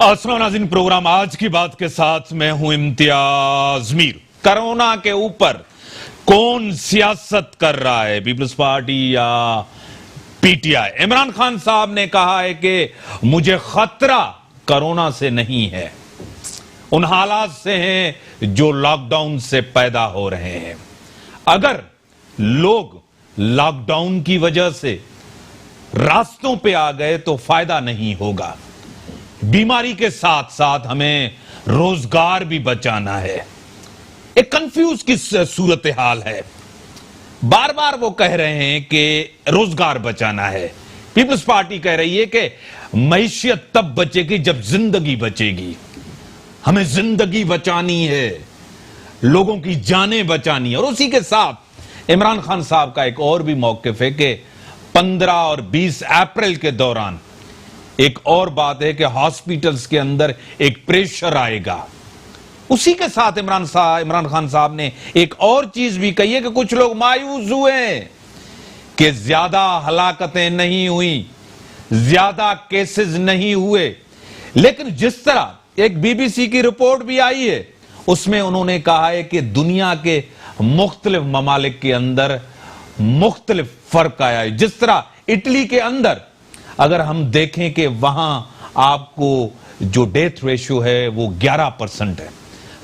अस्सलाम नाज़रीन, प्रोग्राम आज की बात के साथ मैं हूं इम्तियाज मीर। कोरोना के ऊपर कौन सियासत कर रहा है, पीपल्स पार्टी या पीटीआई? इमरान खान साहब ने कहा है कि मुझे खतरा कोरोना से नहीं है, उन हालात से है जो लॉकडाउन से पैदा हो रहे हैं। अगर लोग लॉकडाउन की वजह से रास्तों पे आ गए तो फायदा नहीं होगा। बीमारी के साथ साथ हमें रोजगार भी बचाना है। एक कंफ्यूज की सूरत हाल है। बार बार वो कह रहे हैं कि रोजगार बचाना है। पीपल्स पार्टी कह रही है कि मैशियत तब बचेगी जब जिंदगी बचेगी। हमें जिंदगी बचानी है, लोगों की जानें बचानी है। और उसी के साथ इमरान खान साहब का एक और भी मौकिफ है कि 15 और 20 अप्रैल के दौरान एक और बात है कि हॉस्पिटल्स के अंदर एक प्रेशर आएगा। उसी के साथ इमरान खान साहब ने एक और चीज भी कही है कि कुछ लोग मायूस हुए कि ज्यादा हलाकतें नहीं हुई, ज्यादा केसेस नहीं हुए। लेकिन जिस तरह एक बीबीसी की रिपोर्ट भी आई है, उसमें उन्होंने कहा है कि दुनिया के मुख्तलिफ ममालिक के अंदर मुख्तलिफ फर्क आया है। जिस तरह इटली के अंदर अगर हम देखें कि वहां आपको जो डेथ रेशियो है वो 11% है।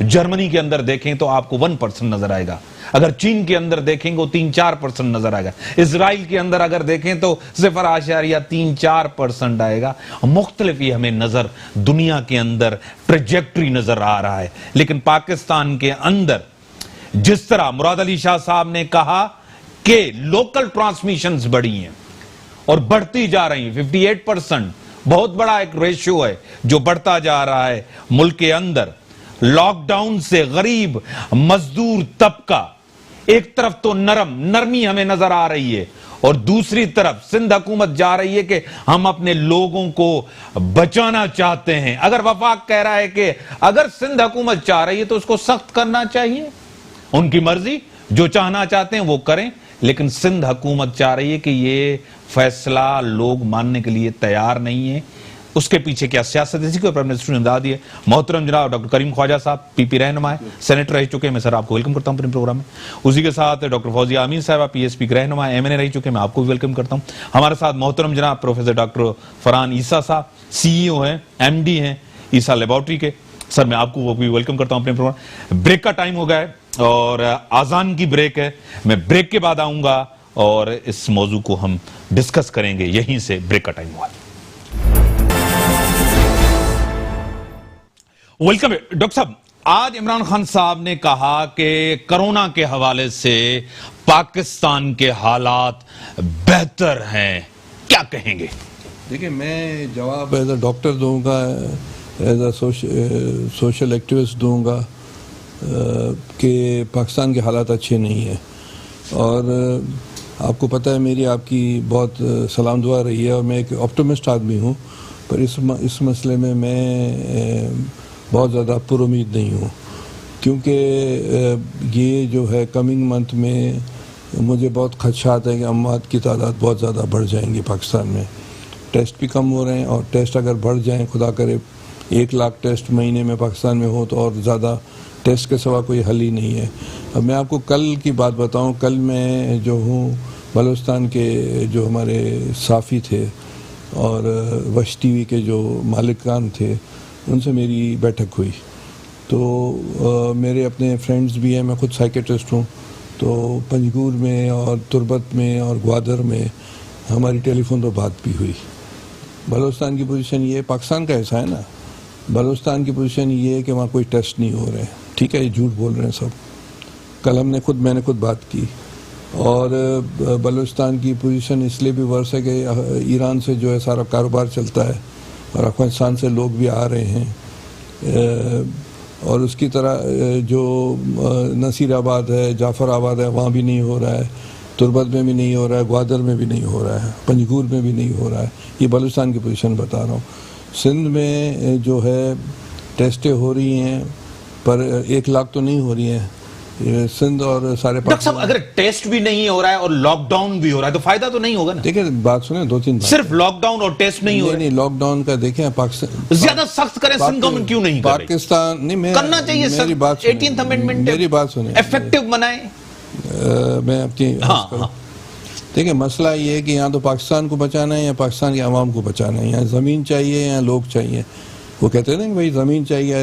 जर्मनी के अंदर देखें तो आपको 1% नजर आएगा। अगर चीन के अंदर देखेंगे वो 3-4% नजर आएगा। इजराइल के अंदर अगर देखें तो 0.3-4% आएगा। मुख्तलिफ ही हमें नजर दुनिया के अंदर ट्रेजेक्ट्री नजर आ रहा है। लेकिन पाकिस्तान के अंदर जिस तरह मुराद अली शाह साहब ने कहा कि लोकल ट्रांसमिशंस बढ़ी हैं और बढ़ती जा रही है, 58% बहुत बड़ा एक रेशियो है जो बढ़ता जा रहा है मुल्क के अंदर। लॉकडाउन से गरीब मजदूर तबका एक तरफ तो नरमी हमें नजर आ रही है और दूसरी तरफ सिंध हुकूमत जा रही है कि हम अपने लोगों को बचाना चाहते हैं। अगर वफाक कह रहा है कि अगर सिंध हुकूमत चाह रही है तो उसको सख्त करना चाहिए, उनकी मर्जी, जो चाहना चाहते हैं वो करें। लेकिन सिंध हुकूमत चाह रही है कि ये फैसला लोग मानने के लिए तैयार नहीं है। उसके पीछे क्या सियासत है, इसी के ऊपर अपने स्टूडेंट बता दिए। मोहतरम जनाब डॉक्टर करीम ख्वाजा साहब पीपी रहनुमा है, सेनेटर रह चुके हैं, मैं सर आपको वेलकम करता हूं अपने प्रोग्राम में। उसी के साथ डॉक्टर फौजिया अमीन साहब पीएसपी के रहनुमा एमएनए रह चुके हैं, मैं आपको भी वेलकम करता हूं। हमारे साथ मोहतरम जनाब प्रोफेसर डॉक्टर फरहान ईसा साहब सीईओ हैं, एमडी हैं ईसा लेबोरेटरी के। सर मैं आपको वो भी वेलकम करता हूं अपने प्रोग्राम। ब्रेक का टाइम हो गया है और आजान की ब्रेक है। मैं ब्रेक के बाद आऊंगा और इस मौजू को हम डिस्कस करेंगे। यहीं से ब्रेक का टाइम हुआ। वेलकम डॉक्टर साहब। आज इमरान खान साहब ने कहा कि कोरोना के हवाले से पाकिस्तान के हालात बेहतर हैं, क्या कहेंगे? देखिए, मैं जवाब एज अ डॉक्टर दूंगा, एज अ सोशल एक्टिविस्ट दूंगा कि पाकिस्तान के हालात अच्छे नहीं हैं। और आपको पता है मेरी आपकी बहुत सलाम दुआ रही है और मैं एक ऑप्टिमिस्ट आदमी हूँ, पर इस मसले में मैं बहुत ज़्यादा पुरुमीद नहीं हूँ, क्योंकि ये जो है कमिंग मंथ में मुझे बहुत खदशात है कि अमवात की तादाद बहुत ज़्यादा बढ़ जाएंगी पाकिस्तान में। टेस्ट भी कम हो रहे हैं और टेस्ट अगर बढ़ जाएं, खुदा करे 1 लाख टेस्ट महीने में पाकिस्तान में हो तो और ज़्यादा टेस्ट के सिवा कोई हल ही नहीं है। अब मैं आपको कल की बात बताऊं, कल मैं जो हूँ बलूचिस्तान के जो हमारे साफ़ी थे और वश टीवी के जो मालिकान थे, उनसे मेरी बैठक हुई। तो मेरे अपने फ्रेंड्स भी हैं, मैं खुद साइकेट्रिस्ट हूँ। तो पंजगूर में और तुरबत में और ग्वादर में हमारी टेलीफोन पर बात भी हुई। बलूचिस्तान की पोजीशन ये, पाकिस्तान का ऐसा है ना, बलूचिस्तान की पोजीशन ये है कि वहाँ कोई टेस्ट नहीं हो रहे हैं। ठीक है, ये झूठ बोल रहे हैं सब। कल मैंने खुद बात की। और बलूचिस्तान की पोजीशन इसलिए भी वर्स है कि ईरान से जो है सारा कारोबार चलता है और अफगानिस्तान से लोग भी आ रहे हैं। और उसकी तरह जो नसीराबाद है, जाफराबाद है, वहाँ भी नहीं हो रहा है, तुरबत में भी नहीं हो रहा है, ग्वादर में भी नहीं हो रहा है, पंजगूर में भी नहीं हो रहा है। ये बलूचिस्तान की पोजीशन बता रहा हूँ। सिंध में जो है टेस्टें हो रही हैं पर 1 लाख तो नहीं हो रही हैं। सिंध और सारे डॉक्टर साहब अगर टेस्ट भी नहीं हो रहा है और लॉकडाउन भी हो रहा है तो फायदा तो नहीं होगा ना? देखिए बात सुने, 2-3 बात। सिर्फ लॉकडाउन और टेस्ट नहीं हो रहा है? नहीं, लॉकडाउन का देखें पाकिस्तान ज्यादा सख्त करें, सिंध गवर्नमेंट क्यों नहीं कर रही? पाकिस्तान नहीं, करना चाहिए सर। मेरी बात सुनिए, 18th अमेंडमेंट मेरी बात सुनिए, इफेक्टिव बनाए। मैं अपनी देखिए मसला ये है कि यहाँ तो पाकिस्तान को बचाना है या पाकिस्तान के अवाम को बचाना है, यहाँ ज़मीन चाहिए या लोग चाहिए। वो कहते हैं ना कि भाई ज़मीन चाहिए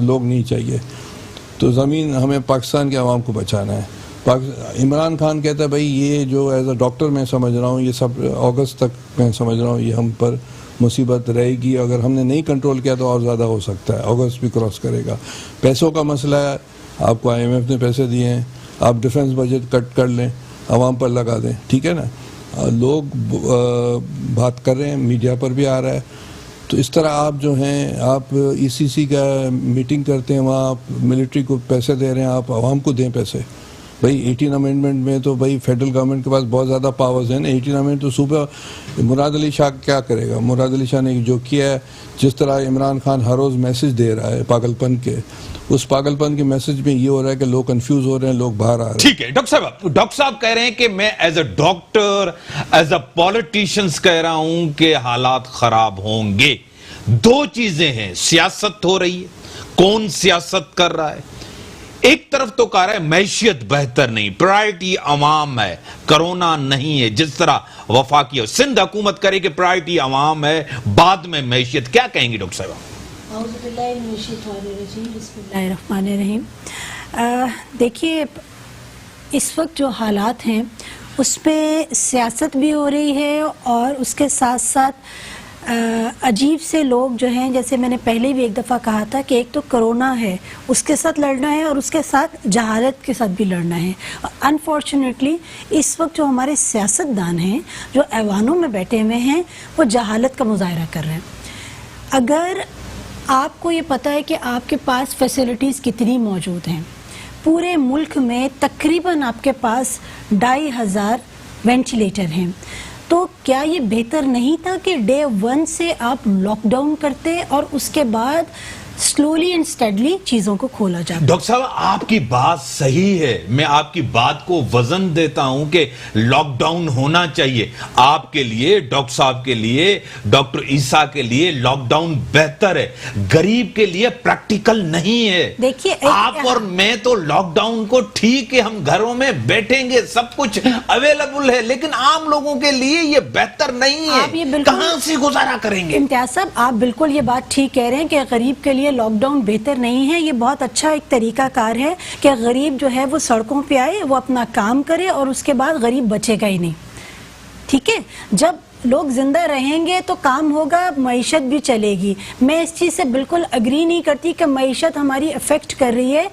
लोग नहीं चाहिए, तो ज़मीन हमें पाकिस्तान के अवाम को बचाना है। इमरान खान कहता है भाई ये जो एज अ डॉक्टर मैं समझ रहा हूँ, ये सब अगस्त तक मैं समझ रहा हूँ ये हम पर मुसीबत रहेगी, अगर हमने नहीं कंट्रोल किया तो और ज़्यादा हो सकता है, अगस्त भी क्रॉस करेगा। पैसों का मसला है, आपको IMF ने पैसे दिए हैं, आप डिफेंस बजट कट कर लें, आवाम पर लगा दें, ठीक है ना। लोग बात कर रहे हैं, मीडिया पर भी आ रहा है, तो इस तरह आप जो हैं आप ECC का मीटिंग करते हैं, वहाँ आप मिलिट्री को पैसे दे रहे हैं, आप आवाम को दें पैसे। भाई 18 अमेंडमेंट में तो भाई फेडरल गवर्नमेंट के पास बहुत ज़्यादा पावर्स हैं ना। 18 अमेंडमेंट तो सुबह मुराद अली शाह क्या करेगा? मुराद अली शाह ने जो किया है, जिस तरह इमरान खान हर रोज़ मैसेज दे रहा है पागलपन के, उस पागलपन के मैसेज में ये हो रहा है कि लोग कंफ्यूज हो रहे हैं, लोग बाहर आ रहे हैं। ठीक है डॉक्टर साहब कह रहे हैं कि मैं as a doctor, as a politicians कह रहा हूं कि हालात खराब होंगे। दो चीजें हैं, सियासत हो रही है, कौन सियासत कर रहा है? एक तरफ तो कह रहा है मैशियत बेहतर नहीं, प्रायोरिटी अवाम है, कोरोना नहीं है, जिस तरह वफाकी सिंध हुकूमत करे कि प्रायोरिटी अवाम है, बाद में मैशियत। क्या कहेंगे डॉक्टर साहब? देखिए इस वक्त जो हालात हैं उस पर सियासत भी हो रही है और उसके साथ साथ अजीब से लोग जो हैं, जैसे मैंने पहले भी एक दफ़ा कहा था कि एक तो कोरोना है उसके साथ लड़ना है और उसके साथ जहालत के साथ भी लड़ना है। अनफॉर्चुनेटली इस वक्त जो हमारे सियासतदान हैं जो ऐवानों में बैठे हुए हैं वो जहालत का मुजाहरा कर रहे हैं। अगर आपको ये पता है कि आपके पास फैसिलिटीज़ कितनी मौजूद हैं, पूरे मुल्क में तकरीबन आपके पास 2500 वेंटिलेटर हैं, तो क्या ये बेहतर नहीं था कि डे 1 से आप लॉकडाउन करते और उसके बाद स्लोली एंड स्टेडली चीजों को खोला जाए? डॉक्टर साहब आपकी बात सही है, मैं आपकी बात को वजन देता हूं कि लॉकडाउन होना चाहिए आपके लिए, डॉक्टर साहब के लिए, डॉक्टर ईसा के लिए लॉकडाउन बेहतर है, गरीब के लिए प्रैक्टिकल नहीं है। देखिए आप और मैं तो लॉकडाउन को ठीक है, हम घरों में बैठेंगे, सब कुछ अवेलेबल है, लेकिन आम लोगों के लिए ये बेहतर नहीं है। कहां से गुजारा करेंगे? इम्तियाज साहब आप बिल्कुल ये बात ठीक कह रहे हैं कि गरीब के लिए लॉकडाउन बेहतर नहीं है। ये बहुत अच्छा एक तरीकाकार है कि गरीब जो है वो सड़कों पे आए, वो अपना काम करे और उसके बाद गरीब बचेगा ही नहीं। ठीक है, जब लोग जिंदा रहेंगे तो काम होगा, मईशत भी चलेगी। मैं इस चीज़ से बिल्कुल अग्री नहीं करती कि मईशत हमारी अफेक्ट कर रही है।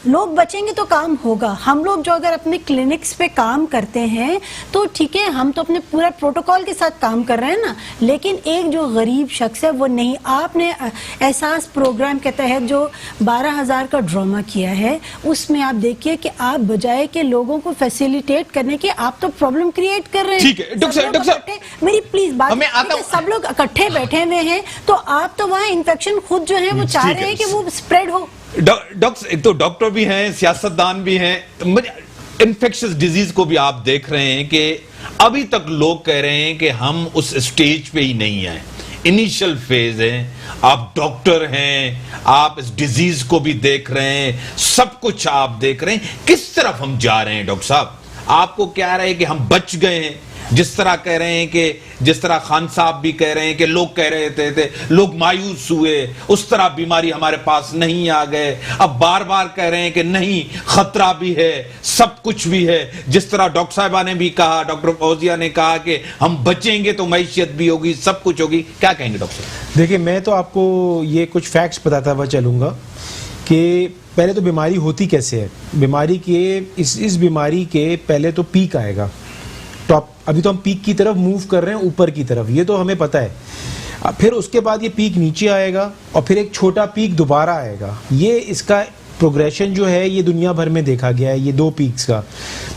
लोग बचेंगे तो काम होगा। हम लोग जो अगर अपने क्लिनिक्स पे काम करते हैं तो ठीक है, हम तो अपने पूरा प्रोटोकॉल के साथ काम कर रहे हैं ना, लेकिन एक जो गरीब शख्स है वो नहीं। आपने एहसास प्रोग्राम के तहत जो 12,000 का ड्रामा किया है उसमें आप देखिए कि आप बजाय के लोगों को फैसिलिटेट करने के आप तो प्रॉब्लम क्रिएट कर रहे हैं। ठीक है डॉक्टर साहब मेरी प्लीज बात, सब लोग इकट्ठे बैठे हुए हैं तो आप तो वहाँ इन्फेक्शन खुद जो है वो चाह रहे हैं कि वो स्प्रेड हो। डॉक्टर भी हैं, सियासतदान भी हैं, इन्फेक्शियस डिजीज को भी आप देख रहे हैं कि अभी तक लोग कह रहे हैं कि हम उस स्टेज पे ही नहीं हैं, इनिशियल फेज है। आप डॉक्टर हैं, आप इस डिजीज को भी देख रहे हैं, सब कुछ आप देख रहे हैं, किस तरफ हम जा रहे हैं? डॉक्टर साहब आपको क्या रहा है कि हम बच गए हैं, जिस तरह कह रहे हैं कि जिस तरह खान साहब भी कह रहे हैं कि लोग कह रहे थे लोग मायूस हुए, उस तरह बीमारी हमारे पास नहीं आ गए। अब बार बार कह रहे हैं कि नहीं, खतरा भी है, सब कुछ भी है। जिस तरह डॉक्टर साहिबा ने भी कहा, डॉक्टर फौजिया ने कहा कि हम बचेंगे तो मैशियत भी होगी, सब कुछ होगी। क्या कहेंगे डॉक्टर साहब? देखिए मैं तो आपको ये कुछ फैक्ट्स बताता हुआ चलूंगा कि पहले तो बीमारी होती कैसे है। बीमारी के इस बीमारी के पहले तो पीक आएगा, टॉप। अभी तो हम पीक की तरफ मूव कर रहे हैं, ऊपर की तरफ, ये तो हमें पता है। फिर उसके बाद ये पीक नीचे आएगा और फिर एक छोटा पीक दोबारा आएगा। ये इसका प्रोग्रेशन जो है ये दुनिया भर में देखा गया है, ये 2 पीक्स का।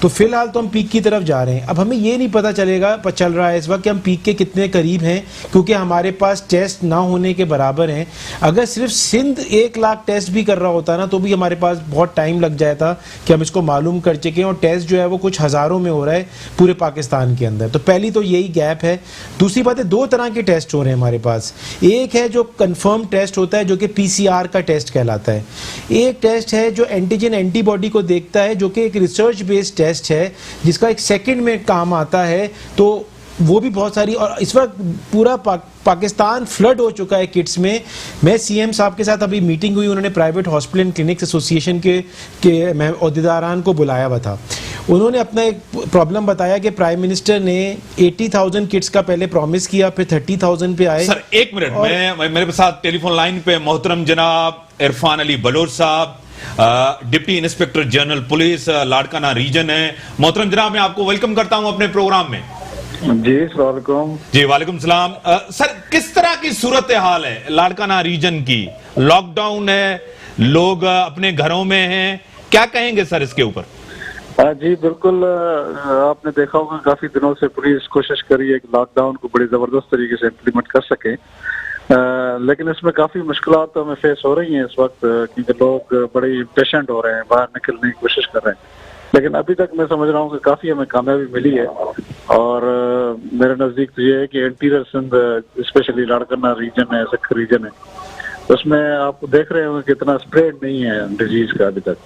तो फिलहाल तो हम पीक की तरफ जा रहे हैं। अब हमें ये नहीं पता चल रहा है इस वक्त कि हम पीक के कितने करीब हैं, क्योंकि हमारे पास टेस्ट ना होने के बराबर हैं। अगर सिर्फ सिंध 1 लाख टेस्ट भी कर रहा होता ना तो भी हमारे पास बहुत टाइम लग जाता कि हम इसको मालूम कर सकें, और टेस्ट जो है वो कुछ हज़ारों में हो रहा है पूरे पाकिस्तान के अंदर। तो पहली तो यही गैप है। दूसरी बात है, 2 तरह के टेस्ट हो रहे हैं हमारे पास। एक है जो कंफर्म टेस्ट होता है, जो कि PCR का टेस्ट कहलाता है। एक टेस्ट है जो एंटीजन एंटीबॉडी को देखता है, जो कि एक रिसर्च बेस्ड टेस्ट है, जिसका 1 सेकंड में काम आता है। तो वो भी बहुत सारी, और इस वक्त पूरा पाकिस्तान फ्लड हो चुका है किट्स में। मैं CM साहब के साथ अभी मीटिंग हुई, उन्होंने private hospital and clinics association के अहदेदारान को बुलाया हुआ था। उन्होंने अपना एक प्रॉब्लम बताया कि प्राइम मिनिस्टर ने 80,000 किट्स का पहले प्रॉमिस किया, फिर 30,000 पे आए। सर 1 मिनट, मैं मेरे साथ टेलीफोन लाइन पे मोहतरम जनाब इरफान अली बलोच साहब, deputy inspector general police Larkana region है। मोहतरम जनाब, मैं आपको वेलकम करता हूं अपने प्रोग्राम में। जी सलाम। जी वालेकुम सलाम। सर, किस तरह की सूरत हाल है लाड़काना रीजन की? लॉकडाउन है, लोग अपने घरों में हैं, क्या कहेंगे सर इसके ऊपर? जी बिल्कुल, आपने देखा होगा काफी दिनों से पुलिस कोशिश करी है कि लॉकडाउन को बड़ी जबरदस्त तरीके से इम्प्लीमेंट कर सके, लेकिन इसमें काफी मुश्किलात तो हमें फेस हो रही हैं इस वक्त, क्योंकि लोग बड़े इम्पेशेंट हो रहे हैं, बाहर निकलने की कोशिश कर रहे हैं। लेकिन अभी तक मैं समझ रहा हूँ कि काफी हमें कामयाबी मिली है, और मेरे नजदीक तो ये है कि interior Sindh, specially Larkana region है, सक्खर रीजन है, उसमें आप देख रहे होंगे कितना स्प्रेड नहीं है डिजीज का अभी तक।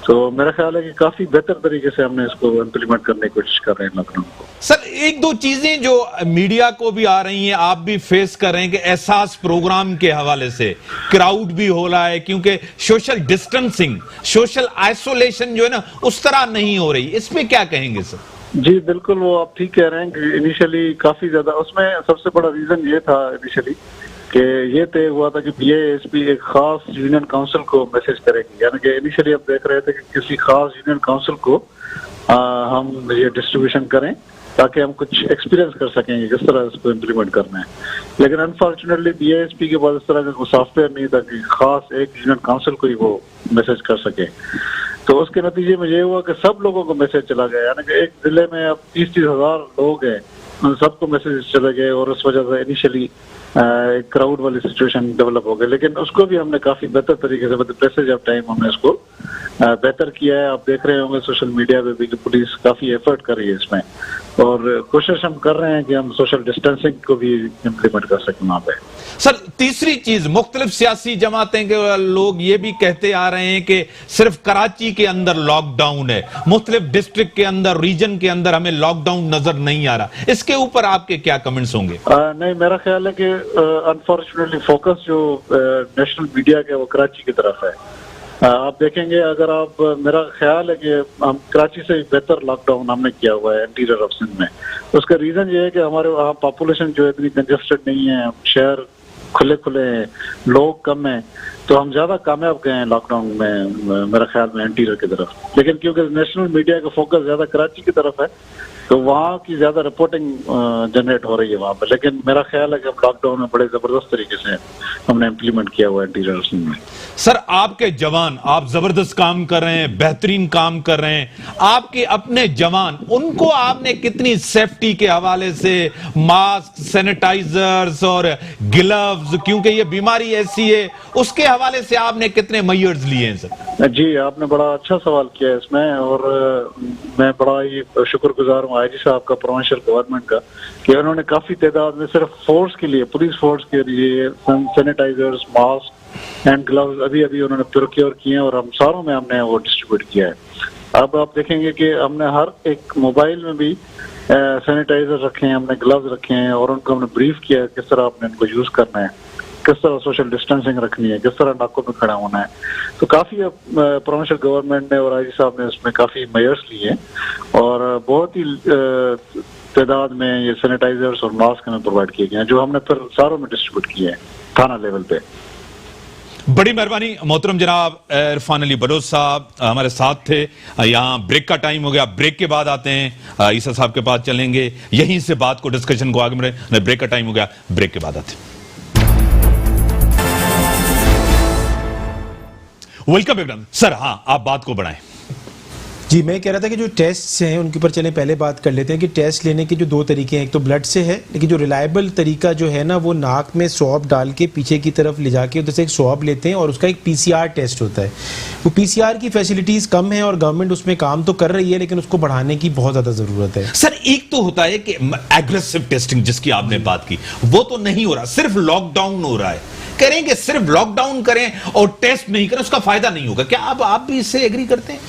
तो मेरा ख्याल है कि काफी बेहतर तरीके से हमने इसको इम्प्लीमेंट करने की कोशिश कर रहे हैं लॉकडाउन को। सर, 1-2 चीजें जो मीडिया को भी आ रही हैं, आप भी फेस कर रहे हैं कि एहसास प्रोग्राम के हवाले से क्राउड भी हो रहा है, क्योंकि सोशल डिस्टेंसिंग, सोशल आइसोलेशन जो है ना उस तरह नहीं हो रही। इस पे क्या कहेंगे सर? जी बिल्कुल, वो आप ठीक कह रहे हैं कि इनिशियली काफी ज्यादा, उसमें सबसे बड़ा रीजन ये था इनिशियली कि ये तय हुआ था कि BASP एक खास यूनियन काउंसिल को मैसेज करेगी, यानी कि इनिशियली हम देख रहे थे कि किसी खास यूनियन काउंसिल को हम ये डिस्ट्रीब्यूशन करें ताकि हम कुछ एक्सपीरियंस कर सकेंगे किस तरह इसको इम्प्लीमेंट करना है। लेकिन अनफॉर्चुनेटली BASP के पास इस तरह का कोई सॉफ्टवेयर नहीं था कि खास एक यूनियन काउंसिल को ही वो मैसेज कर सके। तो उसके नतीजे में ये हुआ कि सब लोगों को मैसेज चला गया, यानी कि एक जिले में अब 30-30 हजार लोग हैं, उन सबको मैसेज चले गए, और उस वजह से इनिशियली एक क्राउड वाली सिचुएशन डेवलप हो गई। लेकिन उसको भी हमने काफी बेहतर तरीके से, मतलब पैसेज ऑफ टाइम, हमने इसको बेहतर किया है। आप देख रहे होंगे सोशल मीडिया पे भी कि पुलिस काफी एफर्ट कर रही है इसमें, और कोशिश हम कर रहे हैं कि हम सोशल डिस्टेंसिंग को भी इम्प्लीमेंट कर सकें वहां पे। सर, तीसरी चीज, मुख्तलिफ सियासी जमातें के लोग ये भी कहते आ रहे हैं कि सिर्फ कराची के अंदर लॉकडाउन है, मुख्तलिफ डिस्ट्रिक्ट के अंदर, रीजन के अंदर हमें लॉकडाउन नजर नहीं आ रहा। इसके ऊपर आपके क्या कमेंट्स होंगे? नहीं, मेरा ख्याल है कि अनफॉर्चुनेटली फोकस जो नेशनल मीडिया का वो कराची की तरफ है। आप देखेंगे, अगर आप, मेरा ख्याल है कि हम कराची से बेहतर लॉकडाउन हमने किया हुआ है इंटीरियर ऑफ सिंध में। उसका रीजन ये है कि हमारे वहाँ पॉपुलेशन जो है इतनी कंजेस्टेड नहीं है, शहर खुले खुले हैं, लोग कम हैं, तो हम ज्यादा कामयाब गए हैं लॉकडाउन में मेरा ख्याल में इंटीरियर की तरफ। लेकिन क्योंकि नेशनल मीडिया का फोकस ज्यादा कराची की तरफ है, तो वहाँ की ज्यादा रिपोर्टिंग जनरेट हो रही है वहाँ पर। लेकिन मेरा ख्याल है कि लॉकडाउन में बड़े जबरदस्त तरीके से हमने इम्प्लीमेंट किया हुआ है इंटीरियर सिंध में। सर, आपके जवान, आप जबरदस्त काम कर रहे हैं, बेहतरीन काम कर रहे हैं, आपके अपने जवान, उनको आपने कितनी सेफ्टी के हवाले से मास्क, सैनिटाइजर्स और ग्लव्स, क्योंकि ये बीमारी ऐसी है, उसके हवाले से आपने कितने मेजर्स लिए हैं सर? जी, आपने बड़ा अच्छा सवाल किया है इसमें, और मैं बड़ा ही शुक्रगुजार हूँ IG साहब का, प्रोविंशियल गवर्नमेंट का, कि उन्होंने काफी तादाद में सिर्फ फोर्स के लिए, पुलिस फोर्स के लिए सैनिटाइजर्स, मास्क एंड ग्लव्स अभी अभी उन्होंने प्रोक्योर किए हैं, और हम सारों में हमने वो डिस्ट्रीब्यूट किया है। अब आप देखेंगे कि हमने हर एक मोबाइल में भी सैनिटाइजर रखे हैं, हमने ग्लव्स रखे हैं, और उनको हमने ब्रीफ किया है किस तरह आपने इनको यूज करना है, किस तरह सोशल डिस्टेंसिंग रखनी है, किस तरह नाकों में खड़ा होना है। तो काफी प्रोविंशियल गवर्नमेंट ने और IG साहब ने इसमें काफी मेजर्स लिए हैं, और बहुत ही तादाद में ये सैनिटाइजर्स और मास्क हमें प्रोवाइड किए गए हैं, जो हमने फिर सारों में डिस्ट्रीब्यूट किए हैं थाना लेवल पे। बड़ी मेहरबानी मोहतरम जनाब इरफान अली बलोच साहब हमारे साथ थे। यहाँ ब्रेक का टाइम हो गया, ब्रेक के बाद आते हैं ईसा साहब के पास चलेंगे, यहीं से बात को, डिस्कशन को आगे बढ़े। ब्रेक का टाइम हो गया, ब्रेक के बाद आते हैं। वेलकम एकदम सर। हाँ, आप बात को बढ़ाएं। जी, मैं कह रहा था कि जो टेस्ट हैं उनके ऊपर चलें पहले बात कर लेते हैं कि टेस्ट लेने के जो दो तरीके हैं, एक तो ब्लड से है, लेकिन जो रिलायबल तरीका जो है ना वो नाक में स्वॉब डाल के पीछे की तरफ ले जाके उधर से एक स्वॉब लेते हैं और उसका एक पीसीआर टेस्ट होता है। वो पीसीआर की फैसिलिटीज़ कम है और गवर्नमेंट उसमें काम तो कर रही है, लेकिन उसको बढ़ाने की बहुत ज़्यादा ज़रूरत है। सर, एक तो होता है कि एग्रेसिव टेस्टिंग जिसकी आपने बात की, वो तो नहीं हो रहा, सिर्फ लॉकडाउन हो रहा है। कह रहे हैं कि सिर्फ लॉकडाउन करें और टेस्ट नहीं करें, उसका फायदा नहीं होगा। क्या आप भी इससे एग्री करते हैं?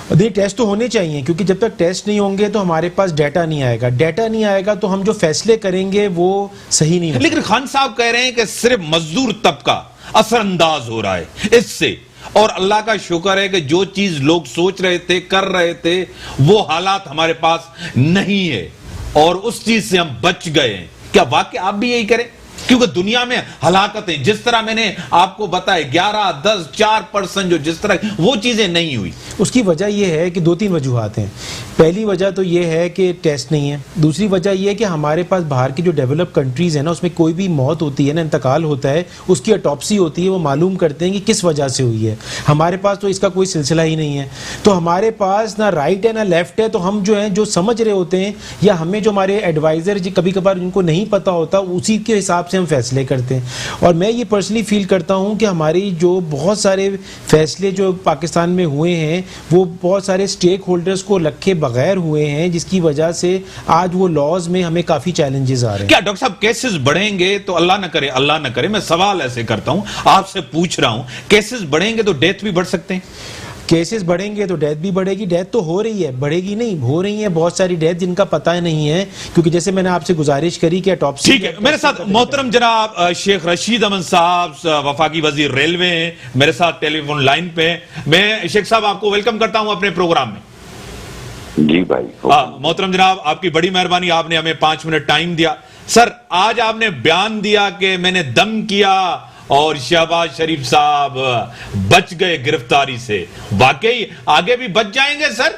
देखिए, टेस्ट तो होने चाहिए, क्योंकि जब तक टेस्ट नहीं होंगे तो हमारे पास डाटा नहीं आएगा। डाटा नहीं आएगा तो हम जो फैसले करेंगे वो सही नहीं होंगे। लेकिन खान साहब कह रहे हैं कि सिर्फ मजदूर तबका असरअंदाज हो रहा है इससे, और अल्लाह का शुक्र है कि जो चीज लोग सोच रहे थे, कर रहे थे, वो हालात हमारे पास नहीं है और उस चीज से हम बच गए हैं। क्या वाकई आप भी यही करें? क्योंकि दुनिया में हलाकतें जिस तरह मैंने आपको बताया 11, 10, 4% जो जिस तरह वो चीजें नहीं हुई, उसकी वजह यह है कि 2-3 वजूहात हैं। पहली वजह तो यह है कि टेस्ट नहीं है। दूसरी वजह यह है कि हमारे पास बाहर की जो डेवलप कंट्रीज है ना, उसमें कोई भी मौत होती है ना, इंतकाल होता है, उसकी ऑटोप्सी होती है, वो मालूम करते हैं कि किस वजह से हुई है। हमारे पास तो इसका कोई सिलसिला ही नहीं है। तो हमारे पास ना राइट है ना लेफ्ट है, तो हम जो है जो समझ रहे होते हैं या हमें जो हमारे एडवाइजर जी कभी कभार जिनको नहीं पता होता, उसी के हिसाब से हम फैसले करते हैं। और मैं ये पर्सनली फील करता हूं कि हमारी जो बहुत सारे फैसले जो पाकिस्तान में हुए हैं वो बहुत सारे स्टेक होल्डर्स को रखे बगैर हुए हैं, जिसकी वजह से आज वो लॉज में हमें काफी चैलेंजेस आ रहे हैं। क्या डॉक्टर साहब केसेस बढ़ेंगे तो अल्लाह ना करे, मैं सवाल ऐसे करता हूं, आपसे पूछ रहा हूं, केसेस बढ़ेंगे तो डेथ भी बढ़ सकते हैं? केसेस बढ़ेंगे तो डेथ भी बढ़ेगी। डेथ तो हो रही है, बढ़ेगी नहीं, हो रही है बहुत सारी डेथ जिनका पता नहीं है, क्योंकि जैसे मैंने आपसे गुजारिश करी कि ऑटोप्सी। ठीक है, मेरे साथ मोहतरम जनाब शेख रशीद अहमद साहब वफाकी वजीर रेलवे हैं, मेरे साथ टेलीफोन लाइन पे। मैं शेख साहब आपको वेलकम करता हूं अपने प्रोग्राम में। जी भाई। मोहतरम जनाब, आपकी बड़ी मेहरबानी, आपने हमें 5 मिनट टाइम दिया। सर, आज आपने बयान दिया कि मैंने दम किया और शहबाज शरीफ साहब बच गए गिरफ्तारी से। वाकई आगे भी बच जाएंगे सर?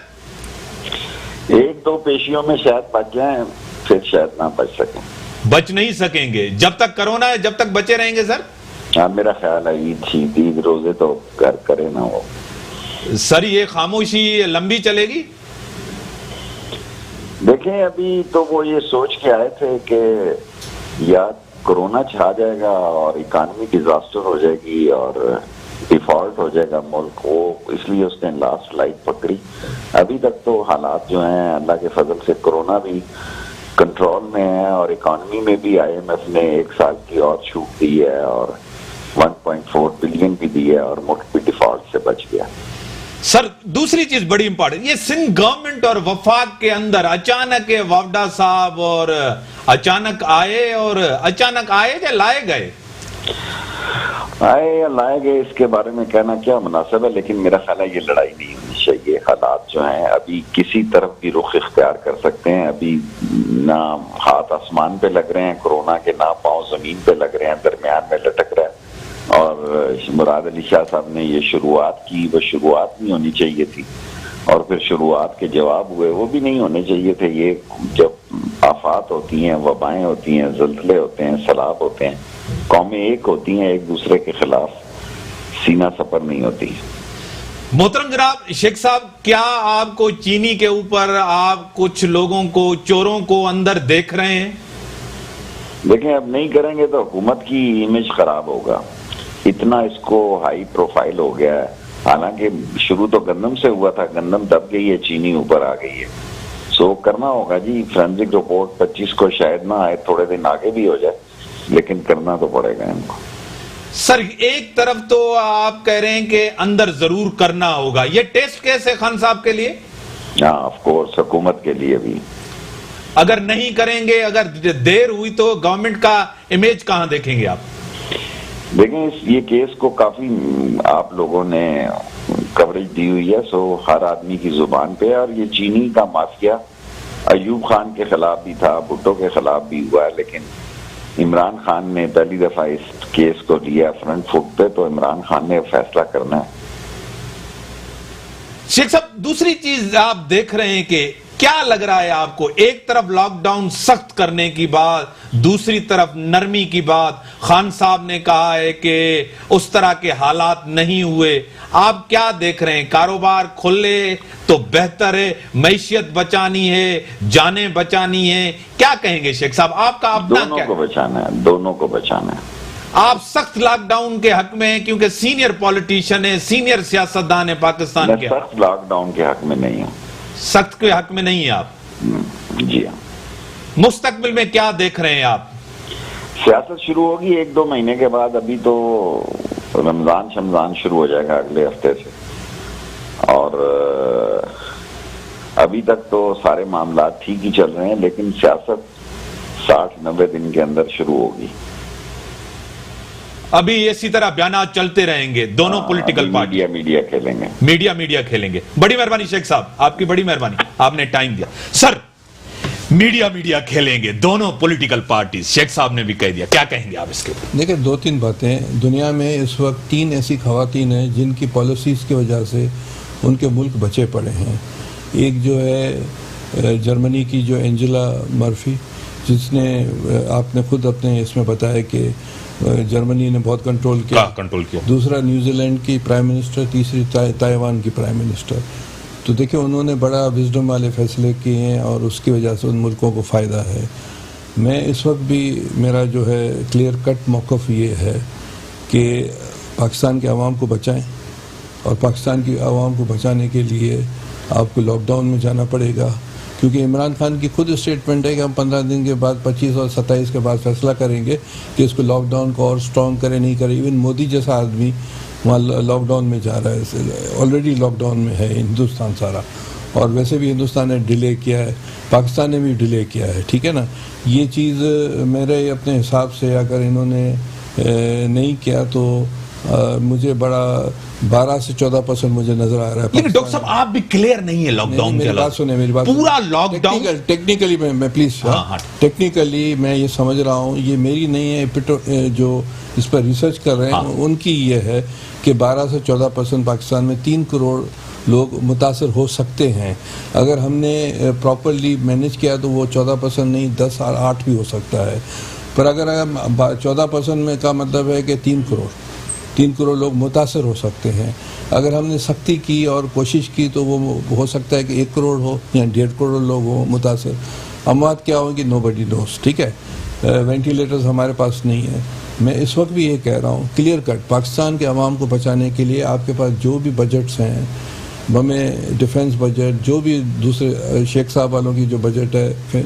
1-2 पेशियों में शायद बच जाएं, फिर शायद ना बच सकें। बच नहीं सकेंगे जब तक कोरोना है, जब तक बचे रहेंगे सर? हाँ, मेरा ख्याल है ईद रोजे तो करे ना वो। सर, ये खामोशी लंबी चलेगी? देखें, अभी तो वो ये सोच के आए थे कि या कोरोना छा जाएगा और इकानमी डिजास्टर हो जाएगी और डिफॉल्ट हो जाएगा मुल्क, वो इसलिए उसने लास्ट फ्लाइट पकड़ी। अभी तक तो हालात जो हैं अल्लाह के फजल से कोरोना भी कंट्रोल में है और इकानमी में भी IMF ने 1 साल की और छूट दी है और 1.4 बिलियन भी दी है और मुल्क भी डिफॉल्ट से बच गया। सर, दूसरी चीज बड़ी इंपॉर्टेंट, ये सिंध गवर्नमेंट और वफाक के अंदर अचानक वावडा साहब और अचानक आए या लाए गए? आए या लाए गए इसके बारे में कहना क्या मुनासिब है, लेकिन मेरा ख्याल है ये लड़ाई नहीं होनी चाहिए। हालात जो हैं अभी किसी तरफ भी रुख इख्तियार कर सकते हैं। अभी ना हाथ आसमान पे लग रहे हैं कोरोना के, ना पांव जमीन पे लग रहे हैं, दरमियान में लटक रहा है। और मुराद अली शाह साहब ने ये शुरुआत की, वो शुरुआत नहीं होनी चाहिए थी, और फिर शुरुआत के जवाब हुए वो भी नहीं होने चाहिए थे। ये जब आफात होती हैं, वबाएं होती हैं, ज़ल्ज़ले होते हैं, सैलाब होते हैं, कौमें एक होती हैं, एक दूसरे के खिलाफ सीना सपर नहीं होती। मोहतरम जनाब शेख साहब, क्या आपको चीनी के ऊपर आप कुछ लोगों को, चोरों को अंदर देख रहे हैं? देखें, अब नहीं करेंगे तो हुकूमत की इमेज खराब होगा। इतना इसको हाई प्रोफाइल हो गया है, हालांकि शुरू तो गंदम से हुआ था, गंदम दब गई है, चीनी ऊपर आ गई है। सो करना होगा जी, फोरेंसिक रिपोर्ट 25 को शायद ना आए, थोड़े दिन आगे भी हो जाए, लेकिन करना तो पड़ेगा इनको। सर, एक तरफ तो आप कह रहे हैं कि अंदर जरूर करना होगा, ये टेस्ट केस है खान साहब के लिए? हाँ, ऑफ कोर्स, हुकूमत के लिए भी। अगर नहीं करेंगे, अगर देर हुई तो गवर्नमेंट का इमेज कहां देखेंगे आप? देखें, ये केस को काफी आप लोगों ने कवरेज दी हुई है, सो हर आदमी की जुबान पे। और ये चीनी का माफिया अयूब खान के खिलाफ भी था, भुट्टो के खिलाफ भी हुआ है, लेकिन इमरान खान ने पहली दफा इस केस को लिया फ्रंट फुट पे, तो इमरान खान ने फैसला करना है। शेख साहब, दूसरी चीज आप देख रहे हैं कि क्या लग रहा है आपको? एक तरफ लॉकडाउन सख्त करने की बात, दूसरी तरफ नरमी की बात। खान साहब ने कहा है कि उस तरह के हालात नहीं हुए। आप क्या देख रहे हैं? कारोबार खोले तो बेहतर है, मैशियत बचानी है, जानें बचानी है, क्या कहेंगे शेख साहब? आपका अपना दोनों क्या? को बचाना है, दोनों को बचाना है। आप सख्त लॉकडाउन के हक में हैं क्योंकि सीनियर पॉलिटिशियन है, सीनियर सियासतदान है पाकिस्तान मैं के। सख्त लॉकडाउन के हक में नहीं हूं। सख्त के हक में नहीं है आप? जी हाँ। मुस्तकबिल में क्या देख रहे हैं आप? सियासत शुरू होगी 1-2 महीने के बाद। अभी तो रमजान शमजान शुरू हो जाएगा अगले हफ्ते से, और अभी तक तो सारे मामला ठीक ही चल रहे हैं, लेकिन सियासत 60-90 दिन के अंदर शुरू होगी। अभी इसी तरह बयानात चलते रहेंगे दोनों पॉलिटिकल पार्टी? मीडिया खेलेंगे, मीडिया खेलेंगे। बड़ी मेहरबानी शेख साहब, आपकी बड़ी मेहरबानी, आपने टाइम दिया। सर, मीडिया खेलेंगे दोनों पॉलिटिकल पार्टी, शेख साहब ने भी कह दिया, क्या कहेंगे आप इसके ऊपर? देखिए, 2-3 बातें। दुनिया में इस वक्त 3 ऐसी खवातीन हैं जिनकी पॉलिसीज़ की वजह से उनके मुल्क बचे पड़े हैं। एक जो है जर्मनी की जो एंजेला मर्फी, जिसने आपने खुद अपने इसमें बताया कि जर्मनी ने बहुत कंट्रोल किया। दूसरा न्यूजीलैंड की प्राइम मिनिस्टर, तीसरी ताइवान की प्राइम मिनिस्टर। तो देखिए, उन्होंने बड़ा विजडम वाले फैसले किए हैं और उसकी वजह से उन मुल्कों को फ़ायदा है। मैं इस वक्त भी, मेरा जो है क्लियर कट मौक़िफ़ ये है कि पाकिस्तान के अवाम को बचाएं, और पाकिस्तान की अवाम को बचाने के लिए आपको लॉकडाउन में जाना पड़ेगा, क्योंकि इमरान खान की खुद स्टेटमेंट है कि हम 15 दिन के बाद, 25 और 27 के बाद फैसला करेंगे कि इसको लॉकडाउन को और स्ट्रॉन्ग करे नहीं करे। इवन मोदी जैसा आदमी वहाँ लॉकडाउन में जा रहा है, ऑलरेडी लॉकडाउन में है हिंदुस्तान सारा, और वैसे भी हिंदुस्तान ने डिले किया है, पाकिस्तान ने भी डिले किया है, ठीक है ना। ये चीज़ मेरे अपने हिसाब से अगर इन्होंने नहीं किया तो मुझे बड़ा 12 से 14% मुझे नजर आ रहा है। लेकिन डॉक्टर साहब, आप भी क्लियर नहीं है लॉकडाउन के? मेरी बात सुने, मेरी बात पूरा लॉकडाउन टेक्निकली मैं प्लीज, टेक्निकली मैं ये समझ रहा हूँ, ये मेरी नहीं है, जो इस पर रिसर्च कर रहे हैं उनकी ये है कि 12 से 14% पाकिस्तान में 3 करोड़ लोग मुतासर हो सकते हैं। अगर हमने प्रॉपरली मैनेज किया तो वो 14% नहीं, 10 और 8 भी हो सकता है। पर अगर 14% में का मतलब है कि 3 करोड़ लोग मुतासर हो सकते हैं। अगर हमने सख्ती की और कोशिश की तो वो हो सकता है कि 1 करोड़ हो या 1.5 करोड़ लोग हो मुतासर। अमवात क्या होंगी, नोबडी नोस, ठीक है। वेंटिलेटर्स हमारे पास नहीं है। मैं इस वक्त भी ये कह रहा हूँ क्लियर कट, पाकिस्तान के अवाम को बचाने के लिए आपके पास जो भी बजट्स हैं, हमें डिफेंस बजट, जो भी दूसरे शेख साहब वालों की जो बजट है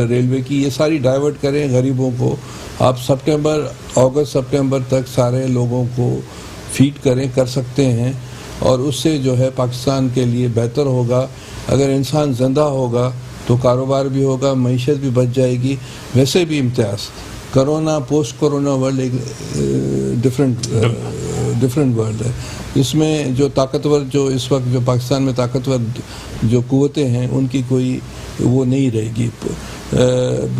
रेलवे की, ये सारी डाइवर्ट करें गरीबों को। आप अगस्त सितंबर तक सारे लोगों को फीड कर सकते हैं, और उससे जो है पाकिस्तान के लिए बेहतर होगा। अगर इंसान ज़िंदा होगा तो कारोबार भी होगा, मईशत भी बच जाएगी। वैसे भी इम्तियाज़, कोरोना पोस्ट कोरोना वर्ल्ड एक डिफरेंट वर्ल्ड है। इसमें जो ताकतवर, जो इस वक्त जो पाकिस्तान में ताकतवर जो कुव्वतें हैं, उनकी कोई वो नहीं रहेगी।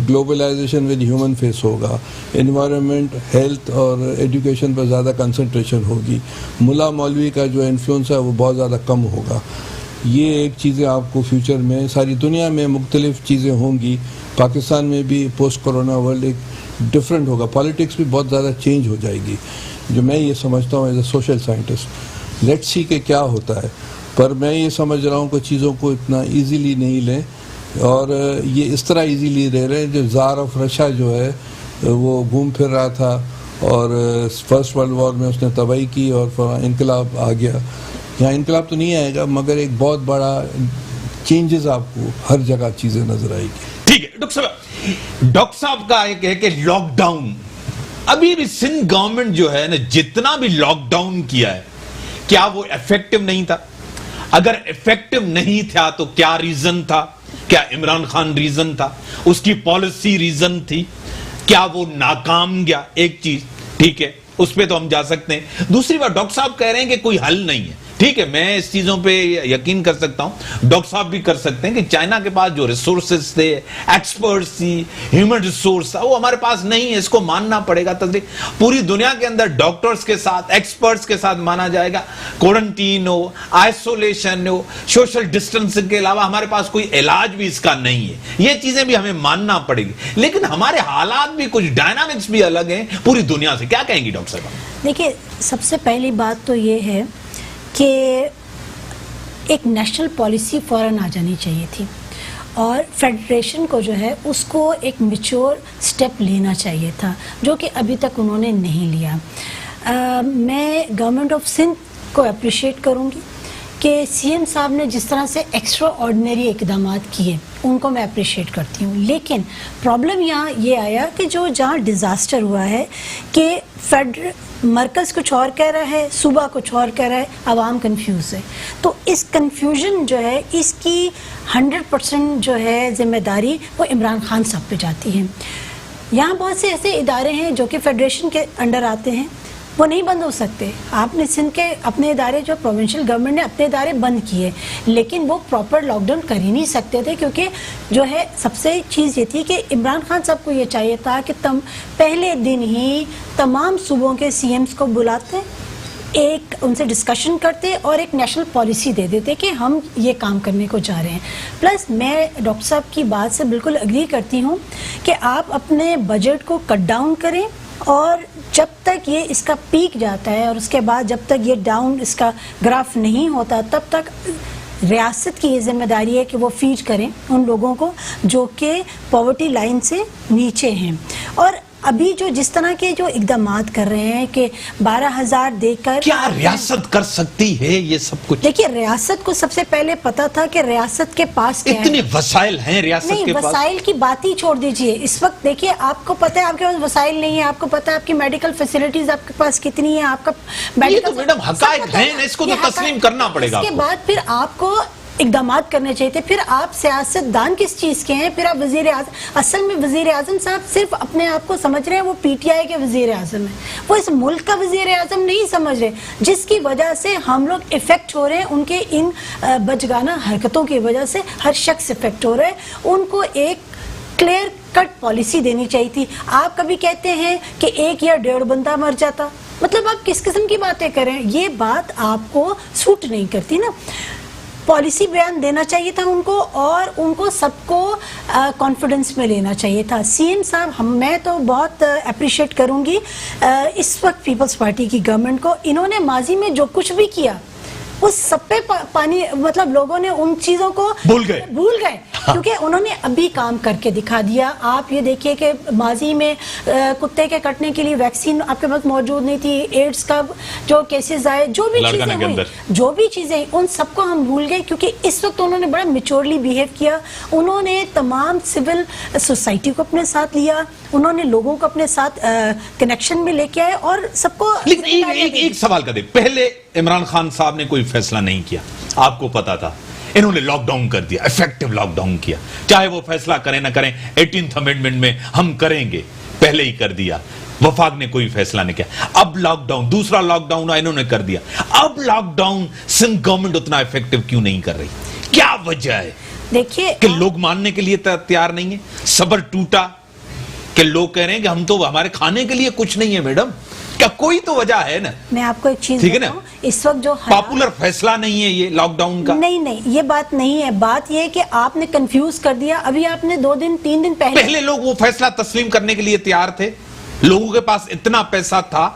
ग्लोबलाइजेशन विद ह्यूमन फेस होगा, एनवायरनमेंट, हेल्थ और एजुकेशन पर ज़्यादा कंसंट्रेशन होगी। मुल्ला मौलवी का जो इन्फ्लुएंस है वो बहुत ज़्यादा कम होगा। ये एक चीज़ें आपको फ्यूचर में सारी दुनिया में मुख्तलिफ चीज़ें होंगी। पाकिस्तान में भी पोस्ट कोरोना वर्ल्ड एक डिफरेंट होगा, पॉलिटिक्स भी बहुत ज़्यादा चेंज हो जाएगी, जो मैं ये समझता हूँ as a social scientist. Let's see के क्या होता है, पर मैं ये समझ रहा हूँ कि चीज़ों को इतना इजीली नहीं लें, और ये इस तरह इजीली ले रहे हैं। जो ज़ार ऑफ रशिया जो है वो घूम फिर रहा था और फर्स्ट वर्ल्ड वॉर में उसने तबाही की और इनकलाब आ गया। यहाँ इनकलाब तो नहीं आएगा, मगर एक बहुत बड़ा चेंजेस आपको हर जगह चीज़ें नजर आएगी। ठीक है डॉक्टर साहब का एक है कि लॉकडाउन, अभी भी सिंध गवर्नमेंट जो है ना, जितना भी लॉकडाउन किया है, क्या वो इफेक्टिव नहीं था? अगर इफेक्टिव नहीं था तो क्या रीजन था? क्या इमरान खान रीजन था? उसकी पॉलिसी रीजन थी? क्या वो नाकाम गया? एक चीज ठीक है, उस पे तो हम जा सकते हैं। दूसरी बात, डॉक्टर साहब कह रहे हैं कि कोई हल नहीं है, ठीक है, मैं इस चीजों पे यकीन कर सकता हूं, डॉक्टर साहब भी कर सकते हैं कि चाइना के पास जो रिसोर्सेज थे, एक्सपर्ट्स थी, ह्यूमन रिसोर्स था, वो हमारे पास नहीं है। इसको मानना पड़ेगा। पूरी दुनिया के अंदर डॉक्टर्स के साथ, एक्सपर्ट्स के साथ माना जाएगा, क्वारंटीन हो, आइसोलेशन हो, सोशल डिस्टेंसिंग के अलावा हमारे पास कोई इलाज भी इसका नहीं है। ये चीजें भी हमें मानना पड़ेगी, लेकिन हमारे हालात भी कुछ डायनामिक्स भी अलग हैं पूरी दुनिया से। क्या कहेंगी डॉक्टर साहब? देखिए, सबसे पहली बात तो ये है कि एक नेशनल पॉलिसी फौरन आ जानी चाहिए थी और फेडरेशन को जो है उसको एक मैच्योर स्टेप लेना चाहिए था, जो कि अभी तक उन्होंने नहीं लिया। मैं गवर्नमेंट ऑफ सिंध को अप्रिशिएट करूंगी कि सीएम साहब ने जिस तरह से एक्स्ट्रा ऑर्डिनरी इकदाम किए, उनको मैं अप्रिशिएट करती हूँ। लेकिन प्रॉब्लम यहाँ ये आया कि जो जहाँ डिज़ास्टर हुआ है कि मरकज़ कुछ और कह रहा है, सूबा कुछ और कह रहा है, आवाम कंफ्यूज है। तो इस कंफ्यूजन जो है, इसकी 100% जो है जिम्मेदारी वो इमरान खान साहब पे जाती है। यहाँ बहुत से ऐसे इदारे हैं जो कि फेडरेशन के अंडर आते हैं, वो नहीं बंद हो सकते। आपने सिंध के अपने इदारे, जो प्रोविंशियल गवर्नमेंट ने अपने इदारे बंद किए, लेकिन वो प्रॉपर लॉकडाउन कर ही नहीं सकते थे, क्योंकि जो है सबसे चीज़ ये थी कि इमरान खान साहब को ये चाहिए था कि पहले दिन ही तमाम सूबों के सीएम्स को बुलाते, एक उनसे डिस्कशन करते और एक नेशनल पॉलिसी दे देते कि हम ये काम करने को जा रहे हैं। प्लस मैं डॉक्टर साहब की बात से बिल्कुल एग्री करती हूँ कि आप अपने बजट को कट डाउन करें, और जब तक ये इसका पीक जाता है और उसके बाद जब तक ये डाउन इसका ग्राफ नहीं होता, तब तक रियासत की ये जिम्मेदारी है कि वो फीड करें उन लोगों को जो कि पॉवर्टी लाइन से नीचे हैं। और अभी जो जिस तरह के जो इकदामात कर रहे हैं कि 12,000 देकर, क्या रियासत कर सकती है ये सब कुछ? देखिए, रियासत को सबसे पहले पता था कि रियासत के पास क्या इतने है। वसाइल हैं रियासत नहीं, के पास। वसाइल की बात ही छोड़ दीजिए। इस वक्त देखिए, आपको पता है आपके पास वसाइल नहीं है, आपको पता है आपकी मेडिकल फैसिलिटीज आपके पास कितनी है, आपका ये तो मैडम हकायक हैं, इसको तो तस्लीम करना पड़ेगा। इसके बाद फिर आपको इकदामात करने चाहिए थे। फिर आप सियासतदान किस चीज़ के हैं? फिर आप वजीर आज़म, असल में वजीर आज़म साहब सिर्फ अपने आप को समझ रहे हैं वो पीटीआई के वजीर आज़म हैं, वो इस मुल्क का वजीर आज़म नहीं समझ रहे, जिसकी वजह से हम लोग इफेक्ट हो रहे हैं। उनके इन बचगाना हरकतों की वजह से हर शख्स इफेक्ट हो रहा है। उनको एक क्लियर कट पॉलिसी देनी चाहिए थी। आप कभी कहते हैं कि 1 या 1.5 बंदा मर जाता, मतलब आप किस किस्म की बातें करें? ये बात आपको सूट नहीं करती ना। पॉलिसी बयान देना चाहिए था उनको, और उनको सबको कॉन्फिडेंस में लेना चाहिए था। सीएम साहब, मैं तो बहुत अप्रिशिएट करूंगी इस वक्त पीपल्स पार्टी की गवर्नमेंट को। इन्होंने माजी में जो कुछ भी किया उस सब पे पानी, मतलब लोगों ने उन चीजों को भूल गए क्योंकि उन्होंने अभी काम करके दिखा दिया। आप ये देखिए कि माजी में कुत्ते के कटने के लिए वैक्सीन आपके पास मौजूद नहीं थी, एड्स का जो केसेस आए, जो भी चीजें उन सबको हम भूल गए, क्योंकि इस वक्त उन्होंने बड़ा मैच्योरली बिहेव किया। उन्होंने तमाम सिविल सोसाइटी को अपने साथ लिया, उन्होंने लोगों को अपने साथ कनेक्शन में लेके आए और सबको। लेकिन एक सवाल कर दे, पहले इमरान खान साहब ने कोई फैसला नहीं किया, आपको पता था, इन्होंने लॉकडाउन कर दिया, इफेक्टिव लॉकडाउन किया। चाहे वो फैसला करें ना करें, 18th अमेंडमेंट में हम करेंगे, पहले ही कर दिया। वफाक ने कोई फैसला नहीं किया। अब लॉकडाउन, दूसरा लॉकडाउन इन्होंने कर दिया। अब लॉकडाउन सिंध गवर्नमेंट उतना इफेक्टिव क्यों नहीं कर रही? क्या वजह है? देखिए कि लोग मानने के लिए तैयार नहीं है, सब्र टूटा, कि लोग कह रहे हैं कि हम तो, हमारे खाने के लिए कुछ नहीं है। मैडम, क्या कोई तो वजह है ना? मैं आपको एक चीज ठीक है ना, इस वक्त जो पॉपुलर फैसला नहीं है ये लॉकडाउन का। नहीं, ये बात नहीं है। बात ये है कि आपने कंफ्यूज कर दिया। अभी आपने 2 दिन 3 दिन पहले लोग वो फैसला तस्लीम करने के लिए तैयार थे, लोगों के पास इतना पैसा था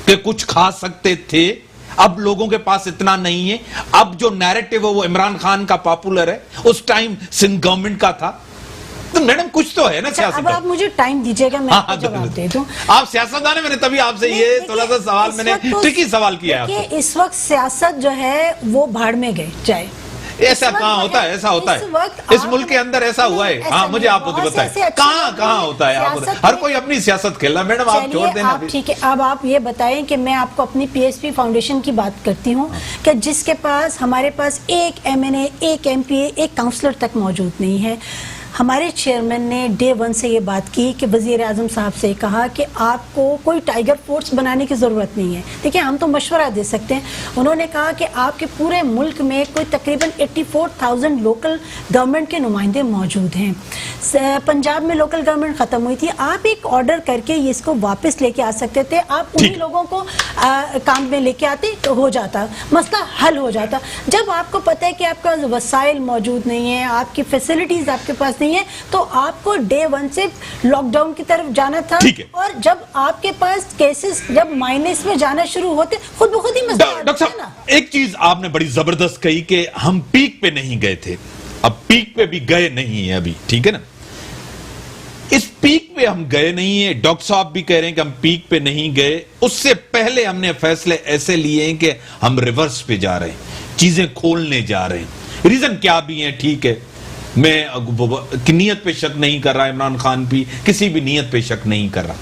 कि कुछ खा सकते थे। अब लोगों के पास इतना नहीं है। अब जो नैरेटिव है वो इमरान खान का पॉपुलर है, उस टाइम सिंध गवर्नमेंट का था। तो मैडम कुछ तो है ना सियासत। अब आप मुझे टाइम दीजिएगा, मैं आपको जवाब दे दूं। आप सियासतदान है, मैंने तभी आपसे ये थोड़ा सा सवाल, मैंने ट्रिकी सवाल किया है। इस वक्त सियासत जो है वो भाड़ में गए जाए। ऐसा कहाँ होता है? ऐसा होता है इस मुल्क के अंदर, ऐसा हुआ है? हाँ, मुझे आप मुझे बताएं, कहाँ होता है? हर कोई अपनी सियासत खेलना। मैडम आप छोड़ देना। ठीक है, अब आप ये बताएं कि मैं आपको अपनी पीएसपी फाउंडेशन की बात करती हूँ कि जिसके पास, हमारे पास एक MNA, एक MPA, एक काउंसलर तक मौजूद नहीं है। हमारे चेयरमैन ने डे 1 से ये बात की कि वजीर आजम साहब से कहा कि आपको कोई टाइगर फोर्स बनाने की ज़रूरत नहीं है। देखिए, हम तो मशवरा दे सकते हैं। उन्होंने कहा कि आपके पूरे मुल्क में कोई तकरीबन 84,000 लोकल गवर्नमेंट के नुमाइंदे मौजूद हैं। पंजाब में लोकल गवर्नमेंट ख़त्म हुई थी, आप एक ऑर्डर करके इसको वापस लेके आ सकते थे। आप उन्हीं लोगों को काम में लेके आते तो हो जाता, मसला हल हो जाता। जब आपको पता है कि आपका वसाइल मौजूद नहीं है, आपकी फैसिलिटीज आपके पास नहीं है, तो आपको डे 1 से लॉकडाउन की तरफ जाना था। और जब आपके पास केसेस जब माइनस में जाना शुरू होते, खुद ब खुद ही मसला डॉक्टर साहब, एक चीज आपने बड़ी जबरदस्त कही कि हम पीक पे नहीं गए थे। अब पीक पे भी गए नहीं है अभी, ठीक है ना। इस पीक पे हम गए नहीं है, डॉक्टर साहब भी कह रहे हैं कि हम पीक पे नहीं गए। उससे पहले हमने फैसले ऐसे लिए हैं कि हम रिवर्स पे जा रहे हैं, चीजें खोलने जा रहे हैं। रीजन क्या भी है, ठीक है, मैं की नीयत पे शक नहीं कर रहा, इमरान खान भी किसी भी नीयत पे शक नहीं कर रहा।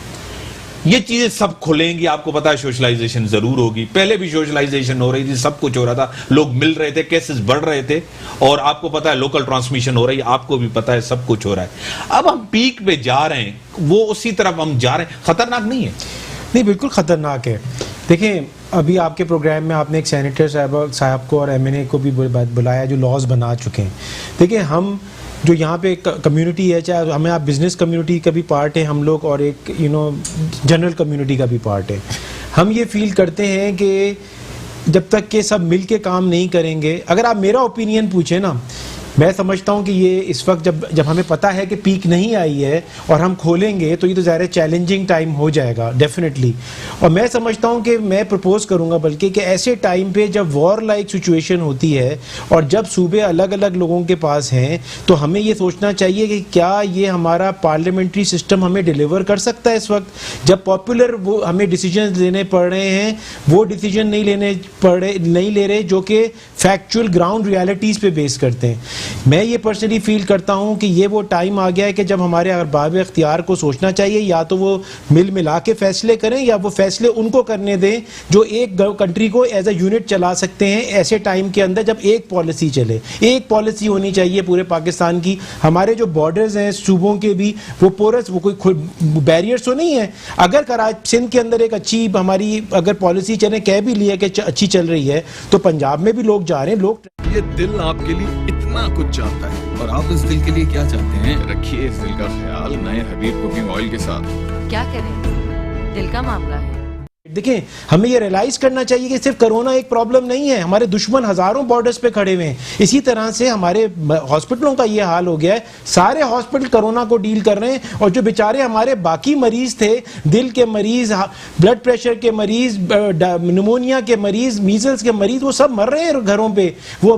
ये चीजें सब खुलेंगी, आपको पता है सोशलाइजेशन जरूर होगी। पहले भी सोशलाइजेशन हो रही थी, सब कुछ हो रहा था, लोग मिल रहे थे, केसेस बढ़ रहे थे, और आपको पता है लोकल ट्रांसमिशन हो रही है, आपको भी पता है सब कुछ हो रहा है। अब हम पीक पे जा रहे हैं, वो उसी तरफ हम जा रहे हैं। खतरनाक नहीं है? नहीं, बिल्कुल खतरनाक है। देखिए, अभी आपके प्रोग्राम में आपने एक सेनेटर साहब को और एमएनए को भी बुलाया जो लॉज बना चुके हैं। देखिए, हम जो यहाँ पे कम्युनिटी है, चाहे हमें आप बिजनेस कम्युनिटी का भी पार्ट है हम लोग, और एक जनरल कम्युनिटी का भी पार्ट है। हम ये फील करते हैं कि जब तक के सब मिल के काम नहीं करेंगे, अगर आप मेरा ओपिनियन पूछे ना, मैं समझता हूं कि ये इस वक्त जब हमें पता है कि पीक नहीं आई है और हम खोलेंगे, तो ये तो ज़्यादा चैलेंजिंग टाइम हो जाएगा डेफिनेटली। और मैं समझता हूं कि मैं प्रपोज करूंगा बल्कि कि ऐसे टाइम पे जब वॉर लाइक सिचुएशन होती है और जब सूबे अलग अलग लोगों के पास हैं, तो हमें ये सोचना चाहिए कि क्या ये हमारा पार्लियामेंट्री सिस्टम हमें डिलीवर कर सकता है। इस वक्त जब पॉपुलर वो हमें डिसीजन लेने पड़ रहे हैं, वो डिसीजन नहीं ले रहे जो कि फैक्चुअल ग्राउंड रियलिटीज़ पे बेस करते हैं। मैं ये पर्सनली फील करता हूँ कि ये वो टाइम आ गया है कि जब हमारे अरबाब इख्तियार को सोचना चाहिए, या तो वो मिला के फैसले करें, या वो फैसले उनको करने दें जो एक कंट्री को एज अ यूनिट चला सकते हैं ऐसे टाइम के अंदर जब एक पॉलिसी चले। एक पॉलिसी होनी चाहिए पूरे पाकिस्तान की। हमारे जो बॉर्डर्स हैं सूबों के भी, वो पोरस, वो कोई बैरियर्स तो नहीं है। अगर सिंध के अंदर एक अच्छी हमारी अगर पॉलिसी चले, कह भी लिया कि अच्छी चल रही है, तो पंजाब में भी लोग जा रहे हैं। लोग, ये दिल आपके लिए इतना कुछ चाहता है, और आप इस दिल के लिए क्या चाहते हैं? रखिए इस दिल का ख्याल नए हबीब कुकिंग ऑयल के साथ। क्या करें, दिल का मामला है। देखिए, हमें ये रियलाइज करना चाहिए कि सिर्फ कोरोना एक प्रॉब्लम नहीं है, हमारे दुश्मन हजारों बॉर्डर्स पे खड़े हुए हैं। इसी तरह से हमारे हॉस्पिटलों का ये हाल हो गया है, सारे हॉस्पिटल कोरोना को डील कर रहे हैं, और जो बेचारे हमारे बाकी मरीज थे, दिल के मरीज, ब्लड प्रेशर के मरीज, निमोनिया के मरीज, मीजल्स के मरीज, वो सब मर रहे हैं घरों पे। वो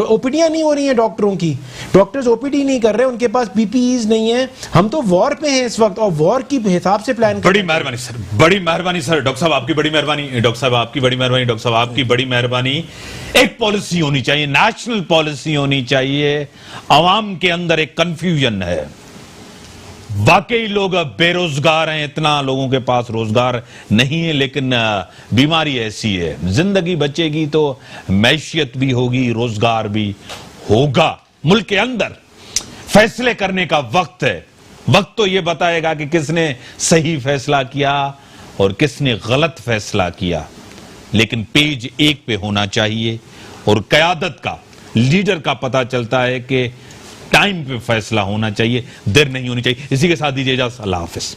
ओपीडीयां नहीं हो रही हैं डॉक्टरों की, डॉक्टर्स ओपीडी नहीं कर रहे, उनके पास पीपीईज नहीं है। हम तो वॉर पे हैं इस वक्त, और वॉर की हिसाब से प्लान। बड़ी मेहरबानी सर, बड़ी मेहरबानी सर। डॉक्टर साहब आपकी बड़ी मेहरबानी, डॉक्टर साहब आपकी बड़ी मेहरबानी, डॉक्टर साहब आपकी बड़ी मेहरबानी। एक पॉलिसी होनी चाहिए, नेशनल पॉलिसी होनी चाहिए। आवाम के अंदर एक कंफ्यूजन है, वाकई लोग बेरोजगार हैं, इतना लोगों के पास रोजगार नहीं है, लेकिन बीमारी ऐसी है, जिंदगी बचेगी तो मैशियत भी होगी, रोजगार भी होगा। मुल्क के अंदर फैसले करने का वक्त है। वक्त तो यह बताएगा कि किसने सही फैसला किया और किसने गलत फैसला किया, लेकिन पेज एक पे होना चाहिए, और क़यादत का, लीडर का पता चलता है कि टाइम पे फैसला होना चाहिए, देर नहीं होनी चाहिए। इसी के साथ दीजिए इजाज़त, अल्लाह हाफिज।